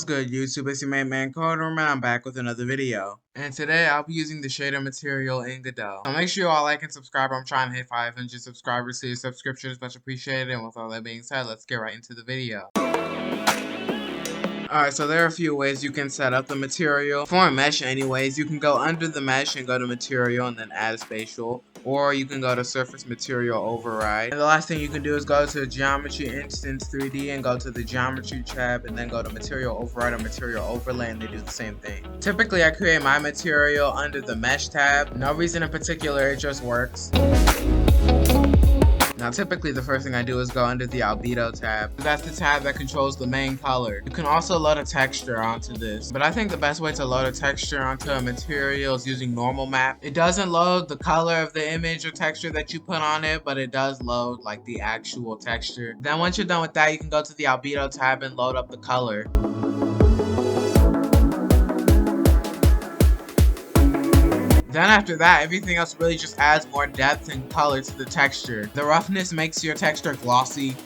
What's good, YouTube? It's your main man codingworm, and I'm back with another video. And today I'll be using the shader material in Godot. So make sure you all like and subscribe. I'm trying to hit 500 subscribers, so your subscription is much appreciated. And with all that being said, let's get right into the video. Alright, so there are a few ways you can set up the material. For a mesh anyways, you can go under the mesh and go to material and then add spatial. Or you can go to surface material override. And the last thing you can do is go to geometry instance 3D and go to the geometry tab and then go to material override or material overlay, and they do the same thing. Typically I create my material under the mesh tab. No reason in particular, it just works. Now typically the first thing I do is go under the albedo tab. That's the tab that controls the main color. You can also load a texture onto this, but I think the best way to load a texture onto a material is using normal map. It doesn't load the color of the image or texture that you put on it, but it does load like the actual texture. Then once you're done with that, you can go to the albedo tab and load up the color. Then after that, everything else really just adds more depth and color to the texture. The roughness makes your texture glossy.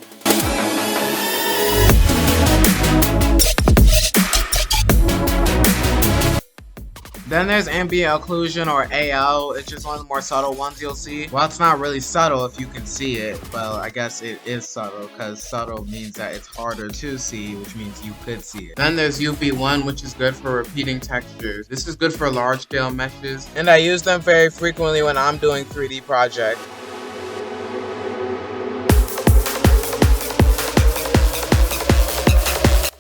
Then there's ambient occlusion, or AO. It's just one of the more subtle ones you'll see. Well, it's not really subtle if you can see it. Well, I guess it is subtle, because subtle means that it's harder to see, which means you could see it. Then there's UV1, which is good for repeating textures. This is good for large scale meshes, and I use them very frequently when I'm doing 3D projects.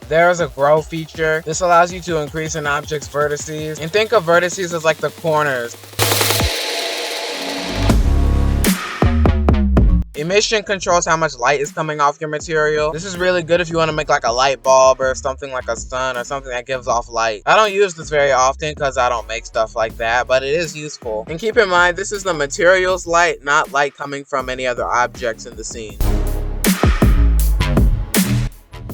There is a grow feature. This allows you to increase an object's vertices. And think of vertices as like the corners. Emission controls how much light is coming off your material. This is really good if you want to make like a light bulb or something like a sun or something that gives off light. I don't use this very often because I don't make stuff like that, but it is useful. And keep in mind, this is the material's light, not light coming from any other objects in the scene.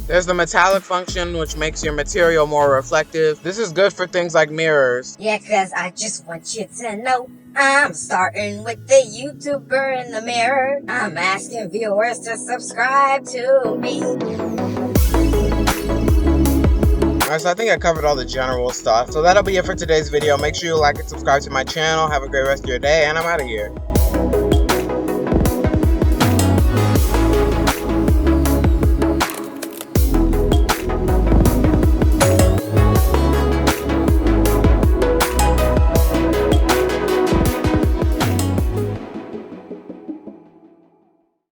There's the metallic function, which makes your material more reflective. This is good for things like mirrors. Yeah, cause I just want you to know I'm starting with the YouTuber in the mirror. I'm asking viewers to subscribe to me. Alright, so I think I covered all the general stuff. So that'll be it for today's video. Make sure you like and subscribe to my channel. Have a great rest of your day, and I'm out of here.